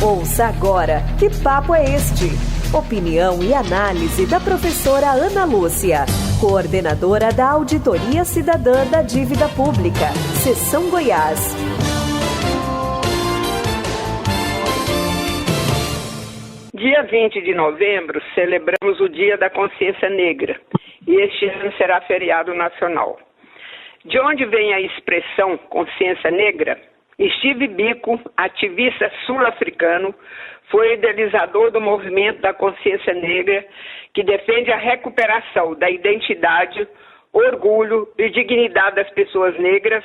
Ouça agora Que Papo é Este? Opinião e análise da professora Ana Lúcia, coordenadora da Auditoria Cidadã da Dívida Pública, Seção Goiás. Dia 20 de novembro, celebramos o Dia da Consciência Negra e este ano será feriado nacional. De onde vem a expressão consciência negra? Steve Biko, ativista sul-africano, foi o idealizador do movimento da consciência negra que defende a recuperação da identidade, orgulho e dignidade das pessoas negras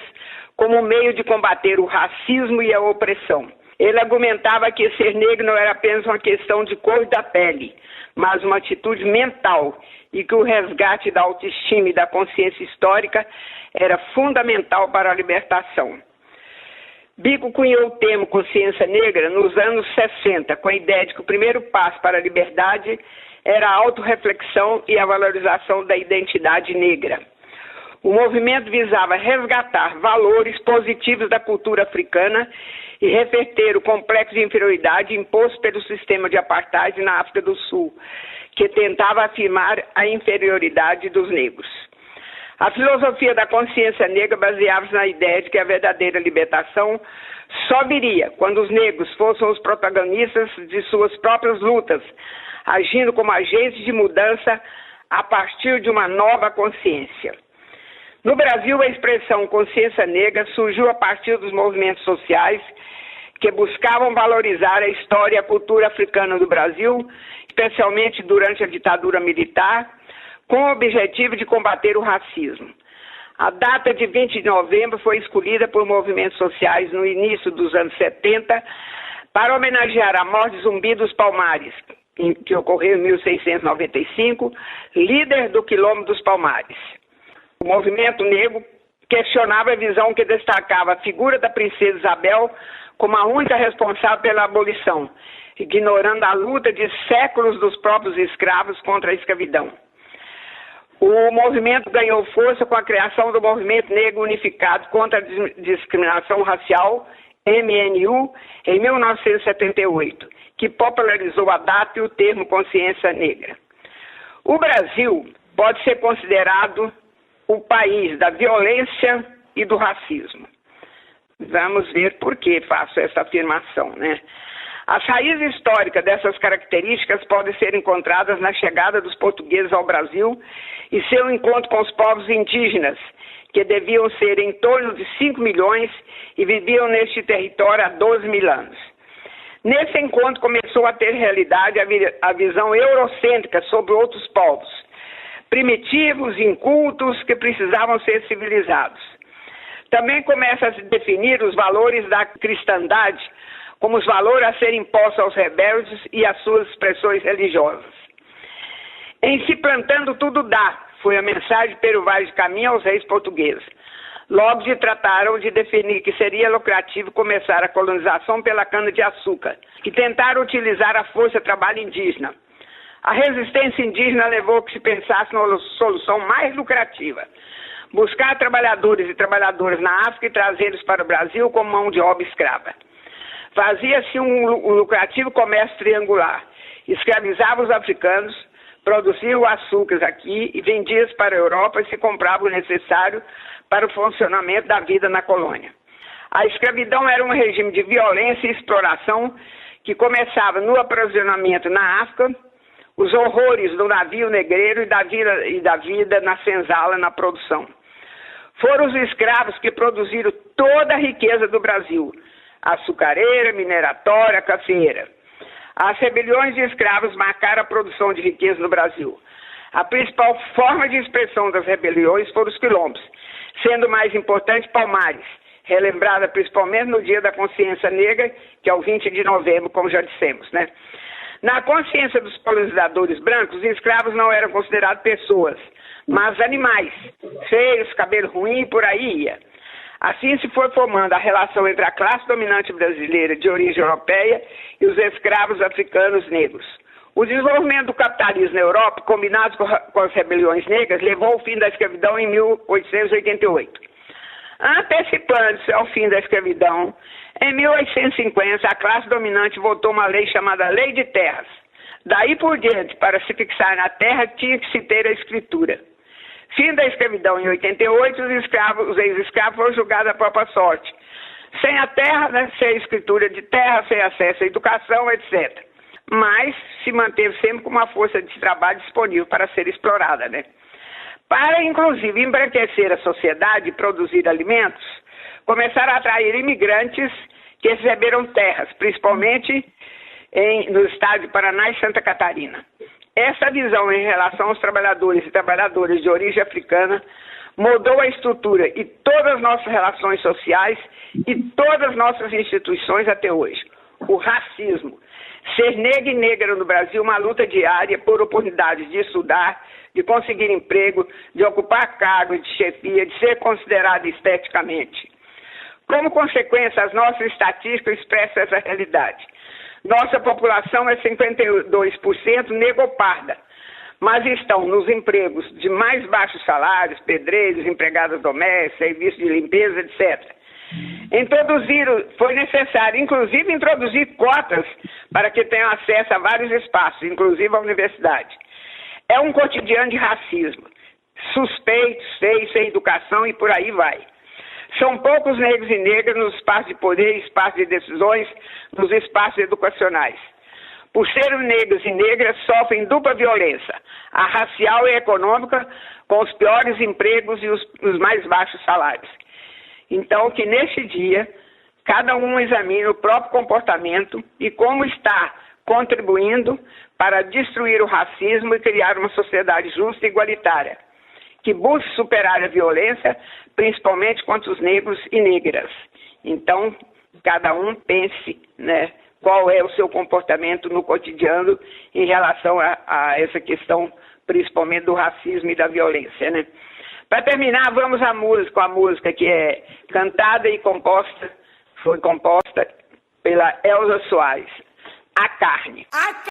como meio de combater o racismo e a opressão. Ele argumentava que ser negro não era apenas uma questão de cor da pele, mas uma atitude mental e que o resgate da autoestima e da consciência histórica era fundamental para a libertação. Biko cunhou o termo consciência negra nos anos 60, com a ideia de que o primeiro passo para a liberdade era a autorreflexão e a valorização da identidade negra. O movimento visava resgatar valores positivos da cultura africana e reverter o complexo de inferioridade imposto pelo sistema de apartheid na África do Sul, que tentava afirmar a inferioridade dos negros. A filosofia da consciência negra baseava-se na ideia de que a verdadeira libertação só viria quando os negros fossem os protagonistas de suas próprias lutas, agindo como agentes de mudança a partir de uma nova consciência. No Brasil, a expressão consciência negra surgiu a partir dos movimentos sociais que buscavam valorizar a história e a cultura africana do Brasil, especialmente durante a ditadura militar, com o objetivo de combater o racismo. A data de 20 de novembro foi escolhida por movimentos sociais no início dos anos 70 para homenagear a morte de Zumbi dos Palmares, que ocorreu em 1695, líder do Quilombo dos Palmares. O movimento negro questionava a visão que destacava a figura da princesa Isabel como a única responsável pela abolição, ignorando a luta de séculos dos próprios escravos contra a escravidão. O movimento ganhou força com a criação do Movimento Negro Unificado contra a Discriminação Racial, MNU, em 1978, que popularizou a data e o termo consciência negra. O Brasil pode ser considerado o país da violência e do racismo. Vamos ver por que faço essa afirmação, né? As raízes históricas dessas características podem ser encontradas na chegada dos portugueses ao Brasil e seu encontro com os povos indígenas, que deviam ser em torno de 5 milhões e viviam neste território há 12 mil anos. Nesse encontro começou a ter realidade a visão eurocêntrica sobre outros povos, primitivos, incultos, que precisavam ser civilizados. Também começa a se definir os valores da cristandade como os valores a serem impostos aos rebeldes e às suas expressões religiosas. Em se plantando tudo dá, foi a mensagem de Pero Vaz de Caminha aos reis portugueses. Logo se trataram de definir que seria lucrativo começar a colonização pela cana-de-açúcar e tentaram utilizar a força de trabalho indígena. A resistência indígena levou a que se pensasse numa solução mais lucrativa: buscar trabalhadores e trabalhadoras na África e trazê-los para o Brasil como mão de obra escrava. Fazia-se um lucrativo comércio triangular. Escravizava os africanos, produzia o açúcar aqui e vendia para a Europa e se comprava o necessário para o funcionamento da vida na colônia. A escravidão era um regime de violência e exploração que começava no aprisionamento na África, os horrores do navio negreiro e da vida na senzala, na produção. Foram os escravos que produziram toda a riqueza do Brasil: açucareira, mineratória, cafeeira. As rebeliões de escravos marcaram a produção de riqueza no Brasil. A principal forma de expressão das rebeliões foram os quilombos, sendo o mais importante Palmares, relembrada principalmente no Dia da Consciência Negra, que é o 20 de novembro, como já dissemos, né? Na consciência dos colonizadores brancos, os escravos não eram considerados pessoas, mas animais, feios, cabelo ruim e por aí ia. Assim se foi formando a relação entre a classe dominante brasileira de origem europeia e os escravos africanos negros. O desenvolvimento do capitalismo na Europa, combinado com as rebeliões negras, levou ao fim da escravidão em 1888. Antecipando-se ao fim da escravidão, Em 1850, a classe dominante votou uma lei chamada Lei de Terras. Daí por diante, para se fixar na terra, tinha que se ter a escritura. Fim da escravidão em 88, os ex-escravos foram julgados à própria sorte. Sem a terra, né, sem a escritura de terra, sem acesso à educação, etc. Mas se manteve sempre com uma força de trabalho disponível para ser explorada, né? Para, inclusive, embranquecer a sociedade e produzir alimentos, começaram a atrair imigrantes que receberam terras, principalmente no estado de Paraná e Santa Catarina. Essa visão em relação aos trabalhadores e trabalhadoras de origem africana mudou a estrutura e todas as nossas relações sociais e todas as nossas instituições até hoje. O racismo. Ser negro e negra no Brasil é uma luta diária por oportunidades de estudar, de conseguir emprego, de ocupar cargos de chefia, de ser considerado esteticamente. Como consequência, as nossas estatísticas expressam essa realidade. Nossa população é 52% negro-parda, mas estão nos empregos de mais baixos salários, pedreiros, empregadas domésticas, serviços de limpeza, etc. Foi necessário, inclusive, introduzir cotas para que tenham acesso a vários espaços, inclusive a universidade. É um cotidiano de racismo, suspeitos, feios, sem educação e por aí vai. São poucos negros e negras nos espaços de poder, espaços de decisões, nos espaços educacionais. Por serem negros e negras, sofrem dupla violência, a racial e econômica, com os piores empregos e os mais baixos salários. Então, que neste dia, cada um examine o próprio comportamento e como está contribuindo para destruir o racismo e criar uma sociedade justa e igualitária, que busque superar a violência, principalmente contra os negros e negras. Então, cada um pense, né, qual é o seu comportamento no cotidiano em relação a essa questão, principalmente do racismo e da violência, né? Para terminar, vamos à música, a música que é cantada e foi composta pela Elza Soares, A Carne.